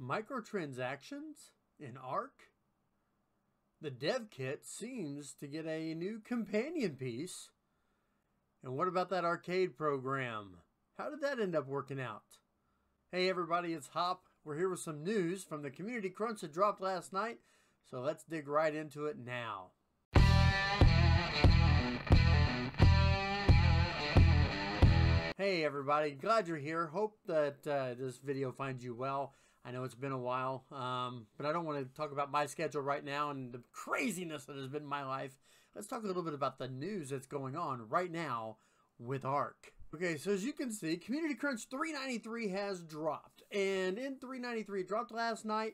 Microtransactions in Ark? The dev kit seems to get a new companion piece. And what about that ArKade program? How did that end up working out? Hey everybody, it's Hopp. We're here with some news from the community crunch that dropped last night. So let's dig right into it now. Hey everybody, glad you're here. Hope that this video finds you well. I know it's been a while, but I don't want to talk about my schedule right now and the craziness that has been my life. Let's talk a little bit about the news that's going on right now with Ark. Okay, so as you can see, Community Crunch 393 has dropped. And in 393, it dropped last night.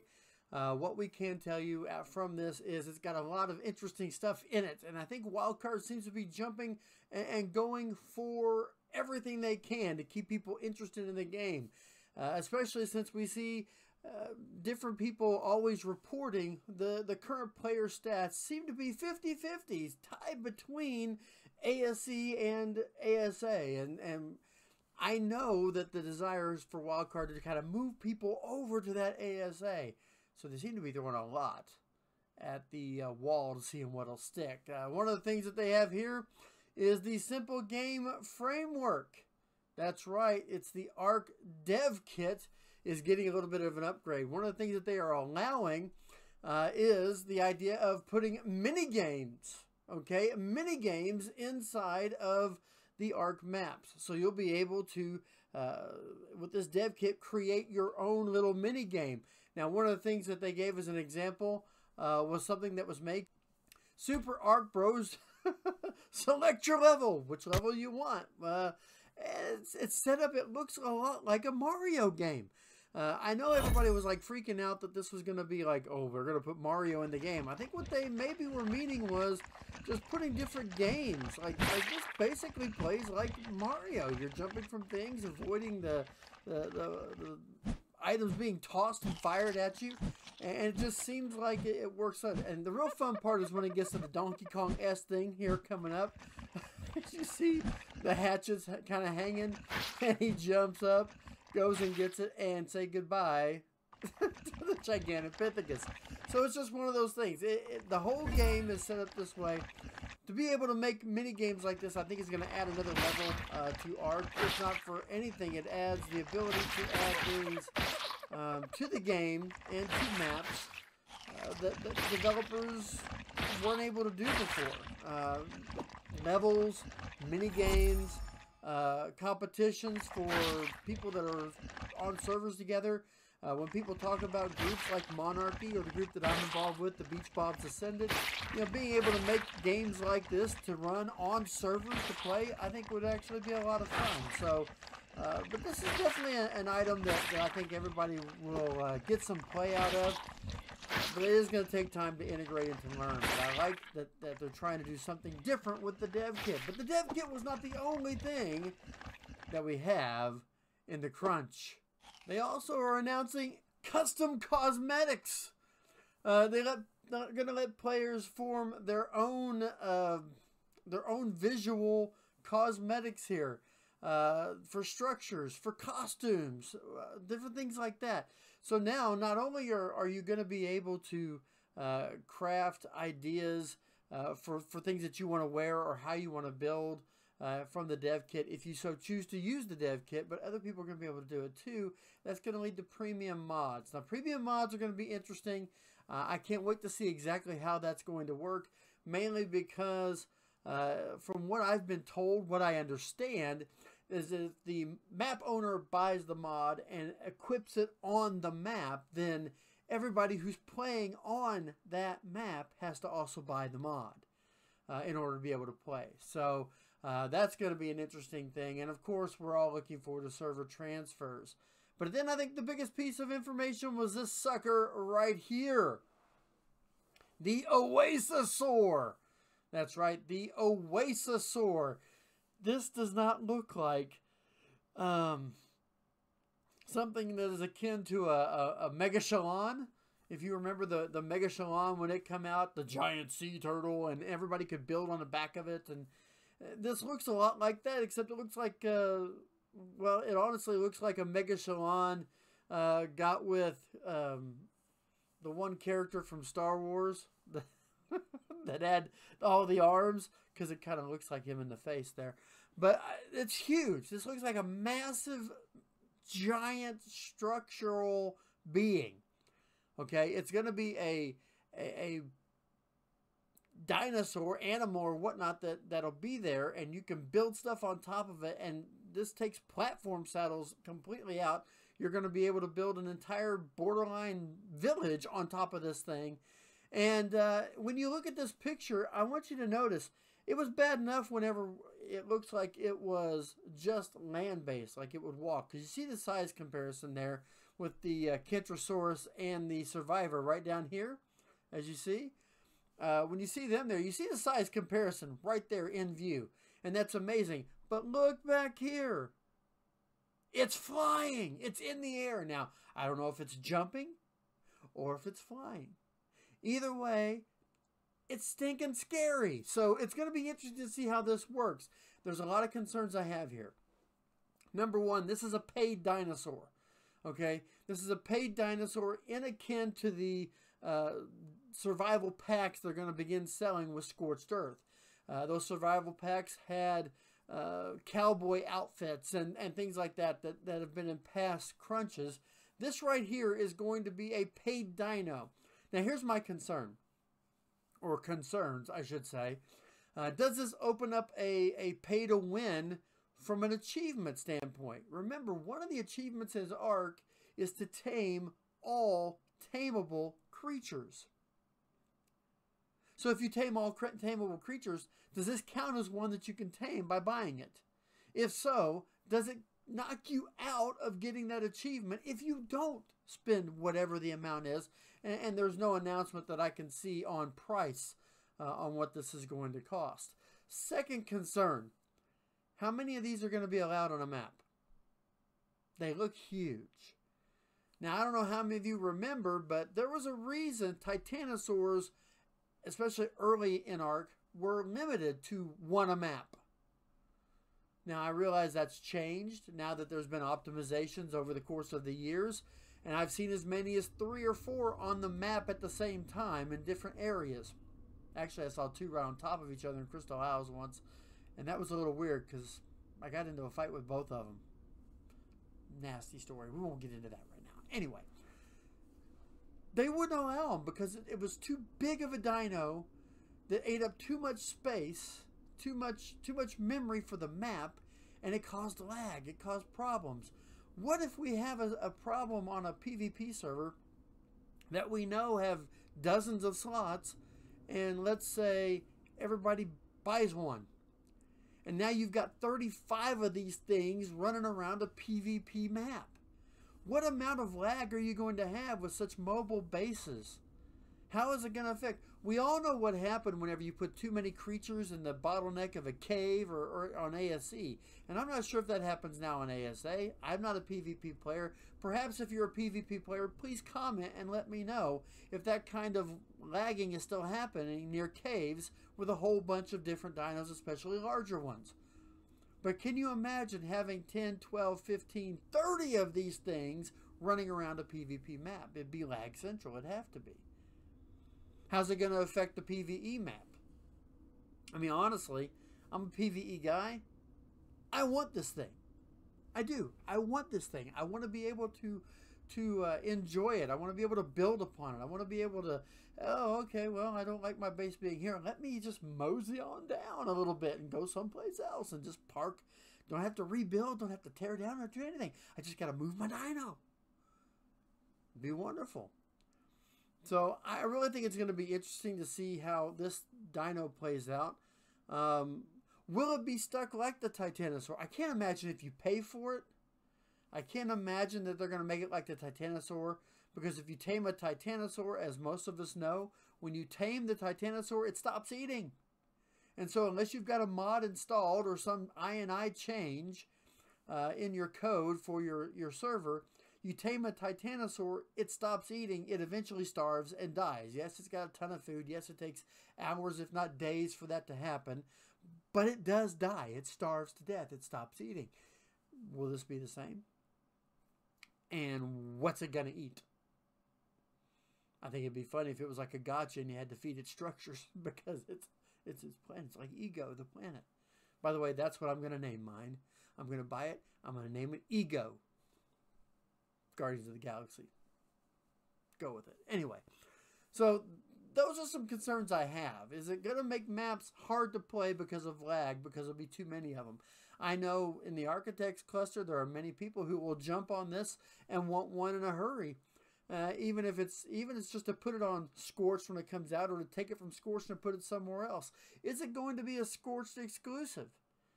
What we can tell you from this is it's got a lot of interesting stuff in it. And I think Wildcard seems to be jumping and going for everything they can to keep people interested in the game. Especially since we see different people always reporting the current player stats seem to be 50-50s, tied between ASE and ASA. And I know that the desire is for Wildcard to kind of move people over to that ASA. So they seem to be throwing a lot at the wall to see what'll stick. One of the things that they have here is the simple game framework. That's right, it's the Ark dev kit is getting a little bit of an upgrade. One of the things that they are allowing is the idea of putting mini games, okay? Mini games inside of the Ark maps. So you'll be able to, with this dev kit, create your own little mini game. Now, one of the things that they gave as an example was something that was made. Super Ark Bros, select your level, which level you want. It's set up, it looks a lot like a Mario game. I know everybody was like freaking out that this was going to be like, oh, we're going to put Mario in the game. I think what they maybe were meaning was just putting different games. Like this basically plays like Mario. You're jumping from things, avoiding the items being tossed and fired at you. And it just seems like it works out. And the real fun part is when it gets to the Donkey Kong-esque thing here coming up. You see the hatchets kind of hanging, and he jumps up, goes and gets it, and say goodbye to the Gigantopithecus. So it's just one of those things. The whole game is set up this way. To be able to make mini games like this, I think is going to add another level to Ark. If not for anything, it adds the ability to add things to the game and to maps that developers weren't able to do before. Levels, mini games, competitions for people that are on servers together. When people talk about groups like Monarchy or the group that I'm involved with, the Beach Bobs Ascended, you know, being able to make games like this to run on servers to play, I think would actually be a lot of fun. So, but this is definitely an item that I think everybody will get some play out of. But it is going to take time to integrate and to learn. But I like that they're trying to do something different with the dev kit. But the dev kit was not the only thing that we have in the crunch. They also are announcing custom cosmetics. They're going to let players form their own visual cosmetics here. For structures, for costumes, different things like that. So now, not only are you going to be able to craft ideas for things that you want to wear or how you want to build from the dev kit, if you so choose to use the dev kit, but other people are going to be able to do it too. That's going to lead to premium mods. Now, premium mods are going to be interesting. I can't wait to see exactly how that's going to work, mainly because from what I've been told, what I understand is that if the map owner buys the mod and equips it on the map, then everybody who's playing on that map has to also buy the mod in order to be able to play. So that's going to be an interesting thing. And of course, we're all looking forward to server transfers. But then I think the biggest piece of information was this sucker right here. The Oasisaur. That's right, the Oasisaur. This does not look like something that is akin to a Megashalon. If you remember the Megashalon when it came out, the giant sea turtle, and everybody could build on the back of it. And this looks a lot like that, except it looks like, well, it honestly looks like a Megashalon got with the one character from Star Wars that had all the arms, because it kind of looks like him in the face there. But it's huge. This looks like a massive, giant structural being. Okay, it's going to be a dinosaur, animal, or whatnot that'll be there, and you can build stuff on top of it. And this takes platform saddles completely out. You're going to be able to build an entire borderline village on top of this thing. And when you look at this picture, I want you to notice it was bad enough whenever it looks like it was just land-based, like it would walk. Because you see the size comparison there with the Kentrosaurus and the Survivor right down here, as you see. When you see them there, you see the size comparison right there in view. And that's amazing. But look back here. It's flying. It's in the air. Now, I don't know if it's jumping or if it's flying. Either way, it's stinking scary. So it's going to be interesting to see how this works. There's a lot of concerns I have here. Number one, this is a paid dinosaur. Okay? This is a paid dinosaur in akin to the survival packs they're going to begin selling with Scorched Earth. Those survival packs had cowboy outfits and things like that have been in past crunches. This right here is going to be a paid dino. Now here's my concern, or concerns I should say. Does this open up a pay to win from an achievement standpoint? Remember, one of the achievements as ArK is to tame all tameable creatures. So if you tame all tameable creatures, does this count as one that you can tame by buying it? If so, does it knock you out of getting that achievement if you don't spend whatever the amount is? And there's no announcement that I can see on price on what this is going to cost. Second concern, how many of these are going to be allowed on a map? They look huge. Now, I don't know how many of you remember, but there was a reason Titanosaurs, especially early in ArK, were limited to one a map. Now, I realize that's changed now that there's been optimizations over the course of the years, and I've seen as many as 3 or 4 on the map at the same time in different areas. Actually, I saw 2 right on top of each other in Crystal Isles once, and that was a little weird because I got into a fight with both of them. Nasty story. We won't get into that right now. Anyway, they wouldn't allow them because it was too big of a dino that ate up too much space, too much memory for the map, and it caused lag. It caused problems. What if we have a problem on a PvP server that we know have dozens of slots, and let's say everybody buys one, and now you've got 35 of these things running around a PvP map? What amount of lag are you going to have with such mobile bases? How is it going to affect? We all know what happened whenever you put too many creatures in the bottleneck of a cave or on ASE. And I'm not sure if that happens now on ASA. I'm not a PvP player. Perhaps if you're a PvP player, please comment and let me know if that kind of lagging is still happening near caves with a whole bunch of different dinos, especially larger ones. But can you imagine having 10, 12, 15, 30 of these things running around a PvP map? It'd be lag central. It'd have to be. How's it going to affect the PvE map? I mean, honestly, I'm a PvE guy. I want this thing. I do. I want this thing. I want to be able to enjoy it. I want to be able to build upon it. I want to be able to, oh, okay, well, I don't like my base being here. Let me just mosey on down a little bit and go someplace else and just park. Don't have to rebuild. Don't have to tear down or do anything. I just got to move my dino. It'd be wonderful. So I really think it's going to be interesting to see how this dino plays out. Will it be stuck like the Titanosaur? I can't imagine if you pay for it. I can't imagine that they're going to make it like the Titanosaur, because if you tame a Titanosaur, as most of us know, when you tame the Titanosaur, it stops eating. And so unless you've got a mod installed or some INI change in your code for your server, you tame a Titanosaur, it stops eating, it eventually starves and dies. Yes, it's got a ton of food. Yes, it takes hours, if not days, for that to happen. But it does die. It starves to death. It stops eating. Will this be the same? And what's it going to eat? I think it'd be funny if it was like a gacha and you had to feed it structures because it's its planet. It's like Ego, the planet. By the way, that's what I'm going to name mine. I'm going to buy it. I'm going to name it Ego. Guardians of the Galaxy. Go with it. Anyway, so those are some concerns I have. Is it going to make maps hard to play because of lag, because there'll be too many of them? I know in the Architects cluster there are many people who will jump on this and want one in a hurry. Even if it's just to put it on Scorched when it comes out, or to take it from Scorched and put it somewhere else. Is it going to be a Scorched exclusive?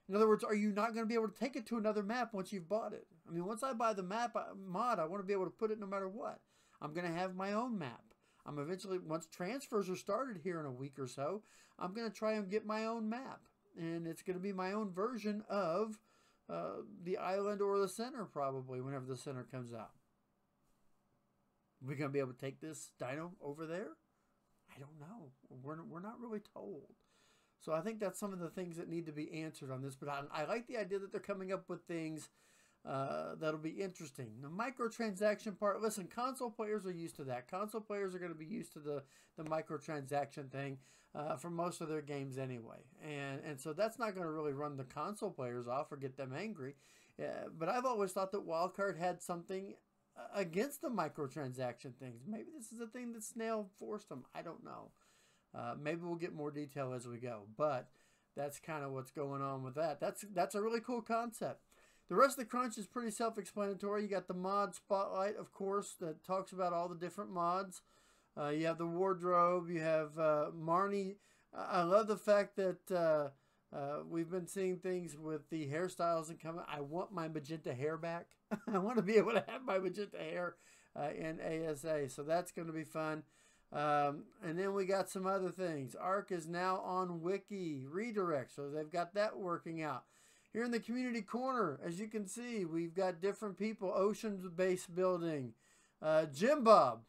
In other words, are you not going to be able to take it to another map once you've bought it? I mean, once I buy the map mod, I want to be able to put it no matter what. I'm going to have my own map. I'm eventually, once transfers are started here in a week or so, I'm going to try and get my own map. And it's going to be my own version of the island or the center, probably, whenever the center comes out. We're going to be able to take this dino over there? I don't know. We're not really told. So I think that's some of the things that need to be answered on this. But I like the idea that they're coming up with things that'll be interesting. The microtransaction part, listen, console players are used to that. Console players are going to be used to the microtransaction thing for most of their games anyway. And so that's not going to really run the console players off or get them angry. But I've always thought that Wildcard had something against the microtransaction things. Maybe this is a thing that Snail forced them. I don't know. Maybe we'll get more detail as we go. But that's kind of what's going on with that. That's a really cool concept. The rest of the crunch is pretty self-explanatory. You got the mod spotlight, of course, that talks about all the different mods. You have the wardrobe. You have Marnie. I love the fact that we've been seeing things with the hairstyles and coming. I want my magenta hair back. I want to be able to have my magenta hair in ASA. So that's going to be fun. And then we got some other things. Ark is now on Wiki redirect. So they've got that working out. Here in the community corner, as you can see, we've got different people. Ocean Base Building. Jim Bob,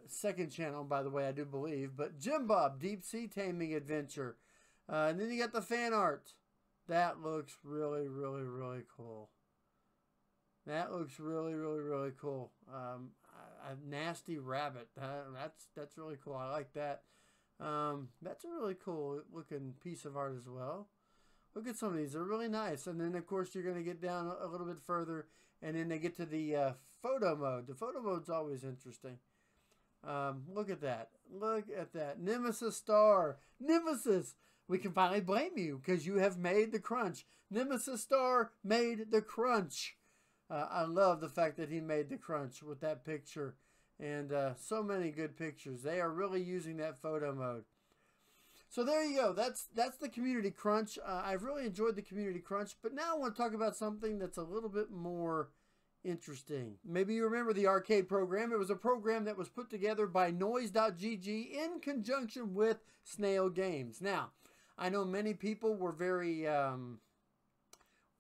second channel, by the way, I do believe. But Jim Bob, Deep Sea Taming Adventure. And then you got the fan art. That looks really, really, really cool. That looks really, really, really cool. A nasty rabbit. That's really cool. I like that. That's a really cool looking piece of art as well. Look at some of these. They're really nice. And then, of course, you're going to get down a little bit further, and then they get to the photo mode. The photo mode's always interesting. Look at that. Look at that. Nemesis Star. Nemesis! We can finally blame you because you have made the crunch. Nemesis Star made the crunch. I love the fact that he made the crunch with that picture. And so many good pictures. They are really using that photo mode. So there you go. That's the community crunch. I've really enjoyed the community crunch. But now I want to talk about something that's a little bit more interesting. Maybe you remember the ArKade program. It was a program that was put together by Noise.gg in conjunction with Snail Games. Now, I know many people were very a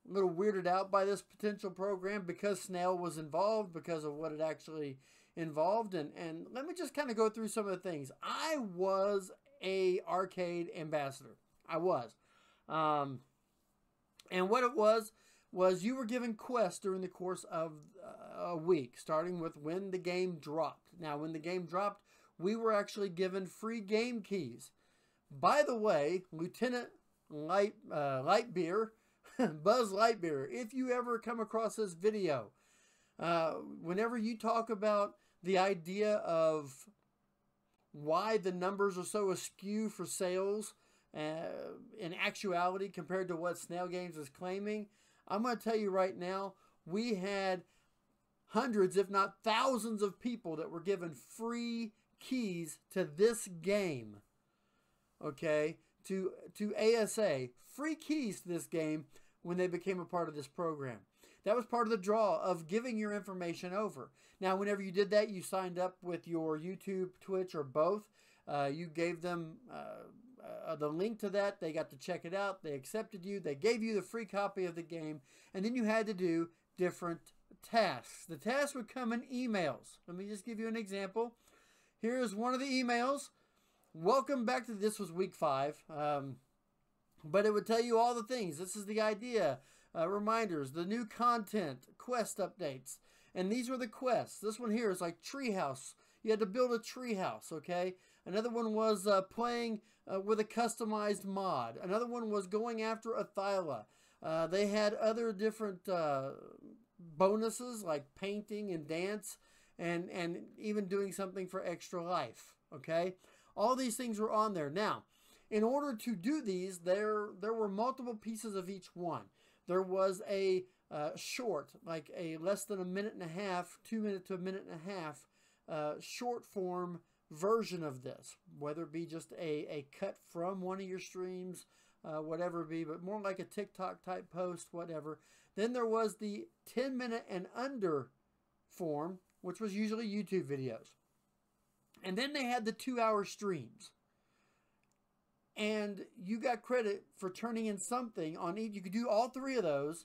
little weirded out by this potential program because Snail was involved, because of what it actually involved. And let me just kind of go through some of the things. I was a ArKade ambassador. I was. And what it was you were given quests during the course of a week, starting with when the game dropped. Now, when the game dropped, we were actually given free game keys. By the way, Lieutenant Lightbeer, Buzz Lightbeer, if you ever come across this video, whenever you talk about the idea of why the numbers are so askew for sales in actuality compared to what Snail Games is claiming, I'm going to tell you right now, we had hundreds, if not thousands of people that were given free keys to this game. Okay, to ASA, free keys to this game when they became a part of this program. That was part of the draw of giving your information over. Now, whenever you did that, you signed up with your YouTube, Twitch, or both. You gave them the link to that. They got to check it out. They accepted you. They gave you the free copy of the game. And then you had to do different tasks. The tasks would come in emails. Let me just give you an example. Here's one of the emails. Welcome back to, this was week 5, but it would tell you all the things. This is the idea. reminders, the new content, quest updates. And these were the quests. This one here is like treehouse. You had to build a treehouse, okay? Another one was playing with a customized mod. Another one was going after a Thyla. They had other different bonuses like painting and dance and even doing something for extra life, okay? All these things were on there. Now, in order to do these, there were multiple pieces of each one. There was a short, like a less than a minute and a half, 2 minutes to a minute and a half, short form version of this, whether it be just a cut from one of your streams, whatever it be, but more like a TikTok type post, whatever. Then there was the 10-minute and under form, which was usually YouTube videos. And then they had the 2-hour streams. And you got credit for turning in something on each. You could do all three of those,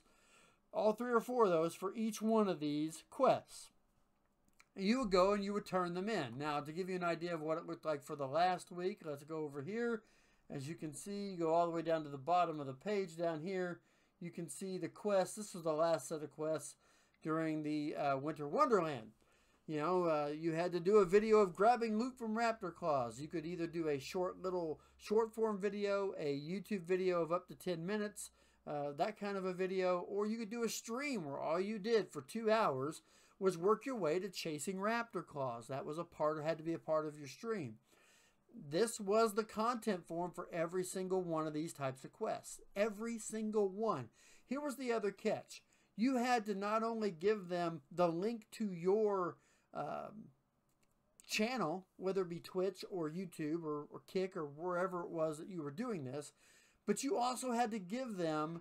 all 3 or 4 of those for each one of these quests. And you would go and you would turn them in. Now, to give you an idea of what it looked like for the last week, let's go over here. As you can see, you go all the way down to the bottom of the page down here. You can see the quests. This was the last set of quests during the Winter Wonderland. You know, you had to do a video of grabbing loot from raptor claws. You could either do a short form video, a YouTube video of up to 10 minutes, that kind of a video, or you could do a stream where all you did for 2 hours was work your way to chasing raptor claws. That was had to be a part of your stream. This was the content form for every single one of these types of quests. Every single one. Here was the other catch. You had to not only give them the link to your channel, whether it be Twitch or YouTube or Kick or wherever it was that you were doing this, but you also had to give them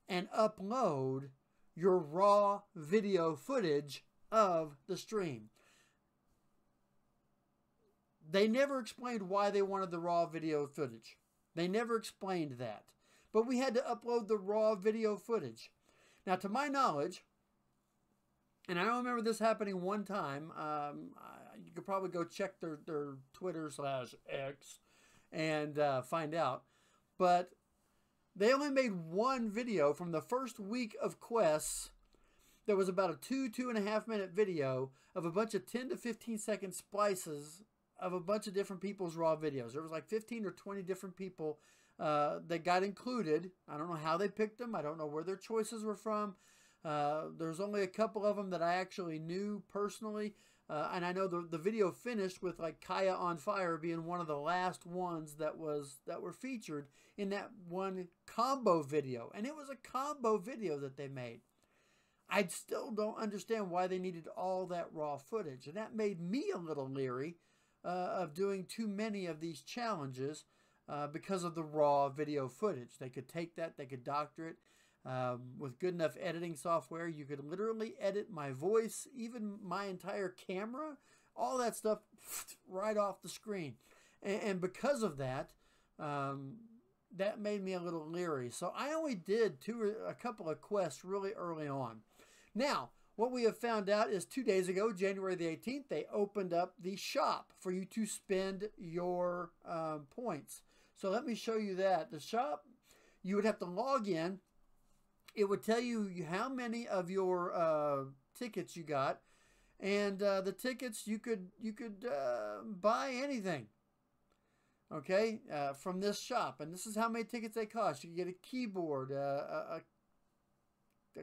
and upload your raw video footage of the stream. They never explained why they wanted the raw video footage. They never explained that. But we had to upload the raw video footage. Now, to my knowledge, and I remember this happening one time, you could probably go check their Twitter/X and find out. But they only made one video from the first week of quests. There was about a 2.5 minute video of a bunch of 10 to 15 second splices of a bunch of different people's raw videos. There was like 15 or 20 different people that got included. I don't know how they picked them. I don't know where their choices were from. There's only a couple of them that I actually knew personally. And I know the video finished with like Kaya on Fire being one of the last ones that were featured in that one combo video. And it was a combo video that they made. I still don't understand why they needed all that raw footage. And that made me a little leery of doing too many of these challenges because of the raw video footage. They could take that, they could doctor it. With good enough editing software, you could literally edit my voice, even my entire camera, all that stuff right off the screen. And because of that, that made me a little leery. So I only did a couple of quests really early on. Now, what we have found out is 2 days ago, January the 18th, they opened up the shop for you to spend your points. So let me show you that. The shop, you would have to log in. It would tell you how many of your tickets you got, and the tickets you could buy anything. Okay, from this shop, and this is how many tickets they cost. You can get a keyboard, a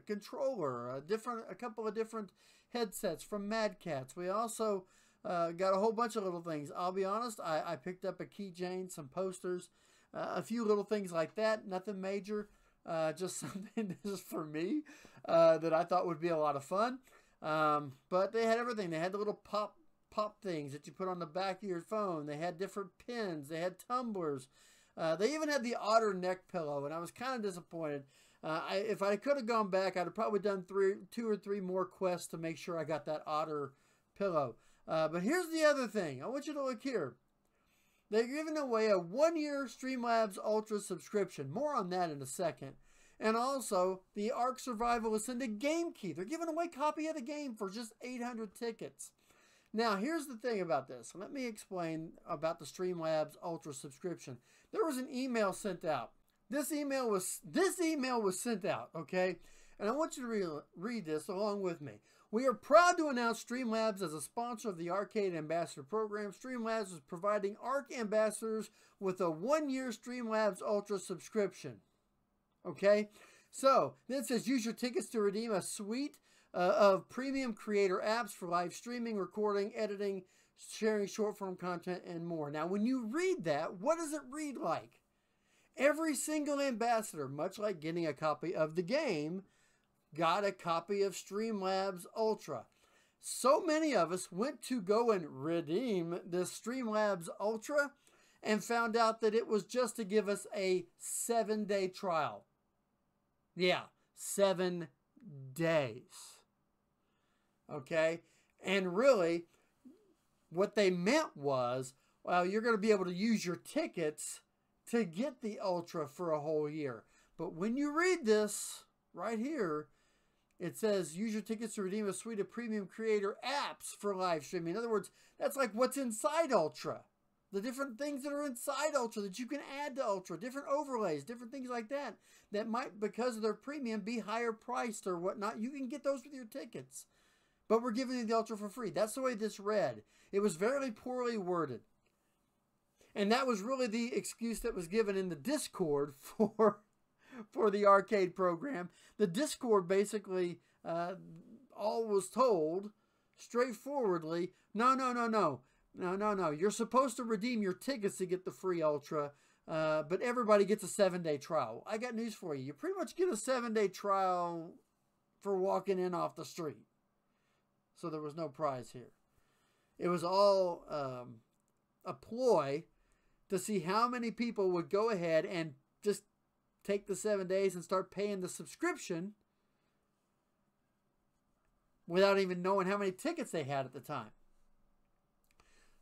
controller, a couple of different headsets from Mad Cats. We also got a whole bunch of little things. I'll be honest, I picked up a keychain, some posters, a few little things like that. Nothing major. Just something just for me that I thought would be a lot of fun. But they had everything. They had the little pop things that you put on the back of your phone. They had different pins. They had tumblers. They even had the otter neck pillow, and I was kind of disappointed. If I could have gone back, I'd have probably done 2 or 3 more quests to make sure I got that otter pillow. But here's the other thing. I want you to look here. They're giving away a 1-year Streamlabs Ultra subscription. More on that in a second. And also, the Ark Survivalist and the Game Key. They're giving away a copy of the game for just 800 tickets. Now, here's the thing about this. Let me explain about the Streamlabs Ultra subscription. There was an email sent out This email was sent out, okay? And I want you to read this along with me. We are proud to announce Streamlabs as a sponsor of the ArKade Ambassador Program. Streamlabs is providing ARK ambassadors with a 1-year Streamlabs Ultra subscription. Okay? So, then it says use your tickets to redeem a suite of premium creator apps for live streaming, recording, editing, sharing short-form content, and more. Now, when you read that, what does it read like? Every single ambassador, much like getting a copy of the game, got a copy of Streamlabs Ultra. So many of us went to go and redeem this Streamlabs Ultra and found out that it was just to give us a 7-day trial. Yeah, 7 days. Okay? And really, what they meant was, well, you're going to be able to use your tickets to get the Ultra for a whole year. But when you read this right here, it says use your tickets to redeem a suite of premium creator apps for live streaming. In other words, that's like what's inside Ultra. The different things that are inside Ultra that you can add to Ultra, different overlays, different things like that, that might, because of their premium, be higher priced or whatnot. You can get those with your tickets. But we're giving you the Ultra for free. That's the way this read. It was very poorly worded. And that was really the excuse that was given in the Discord for the ArKade program. The Discord basically all was told straightforwardly, no. You're supposed to redeem your tickets to get the free Ultra, but everybody gets a 7-day trial. I got news for you. You pretty much get a 7-day trial for walking in off the street. So there was no prize here. It was all a ploy to see how many people would go ahead and just take the 7 days and start paying the subscription without even knowing how many tickets they had at the time.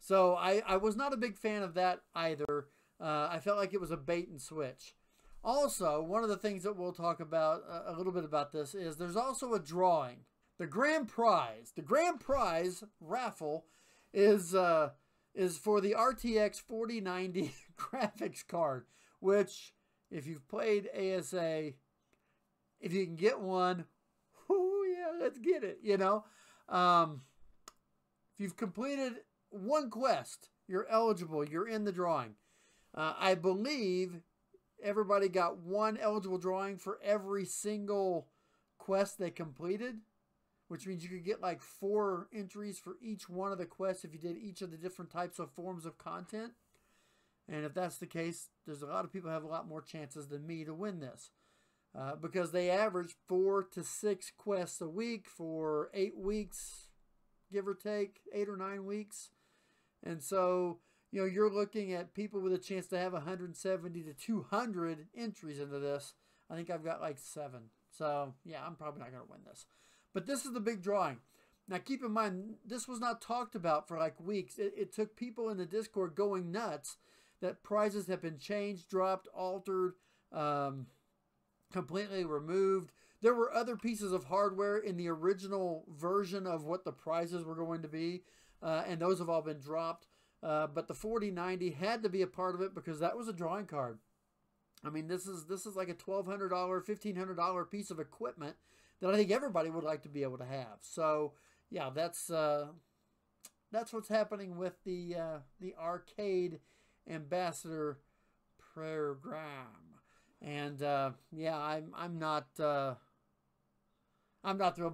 So I was not a big fan of that either. I felt like it was a bait and switch. Also, one of the things that we'll talk about a little bit about this is there's also a drawing. The grand prize raffle is for the RTX 4090 graphics card, which, if you've played ASA, if you can get one, oh yeah, let's get it, you know. If you've completed one quest, you're eligible, you're in the drawing. I believe everybody got one eligible drawing for every single quest they completed, which means you could get like 4 entries for each one of the quests if you did each of the different types of forms of content. And if that's the case, there's a lot of people who have a lot more chances than me to win this. Because they average 4 to 6 quests a week for 8 weeks, give or take, 8 or 9 weeks. And so, you know, you're looking at people with a chance to have 170 to 200 entries into this. I think I've got like 7. So, yeah, I'm probably not going to win this. But this is the big drawing. Now, keep in mind, this was not talked about for like weeks. It took people in the Discord going nuts that prizes have been changed, dropped, altered, completely removed. There were other pieces of hardware in the original version of what the prizes were going to be, and those have all been dropped. But the 4090 had to be a part of it because that was a drawing card. I mean, this is like a $1,200, $1,500 piece of equipment that I think everybody would like to be able to have. So, yeah, that's what's happening with the ArKade Ambassador Program. And yeah, I'm not thrilled.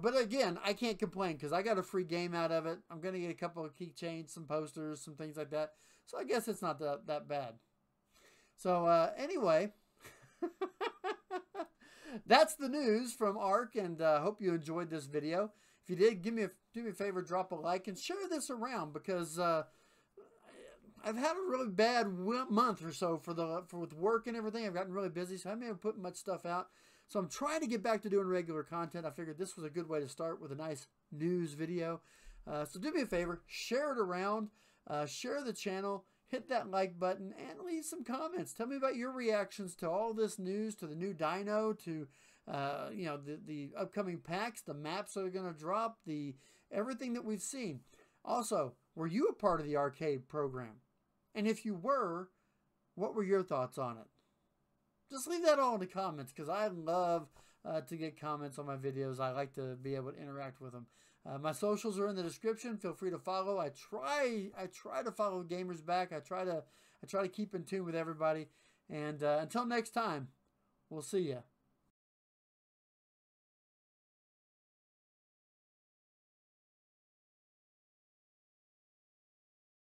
But again, I can't complain because I got a free game out of it. I'm gonna get a couple of keychains, some posters, some things like that. So I guess it's not that bad. So anyway, that's the news from ARK, and hope you enjoyed this video. If you did, do me a favor, drop a like and share this around because I've had a really bad month or so with work and everything. I've gotten really busy, so I haven't been putting much stuff out. So I'm trying to get back to doing regular content. I figured this was a good way to start with a nice news video. So do me a favor, share it around, share the channel, hit that like button, and leave some comments. Tell me about your reactions to all this news, to the new dyno, to you know, the upcoming packs, the maps that are going to drop, everything that we've seen. Also, were you a part of the ArKade program? And if you were, what were your thoughts on it? just leave that all in the comments, because I love to get comments on my videos. I like to be able to interact with them. My socials are in the description. Feel free to follow. I try to follow gamers back. I try to keep in tune with everybody. And until next time, we'll see ya.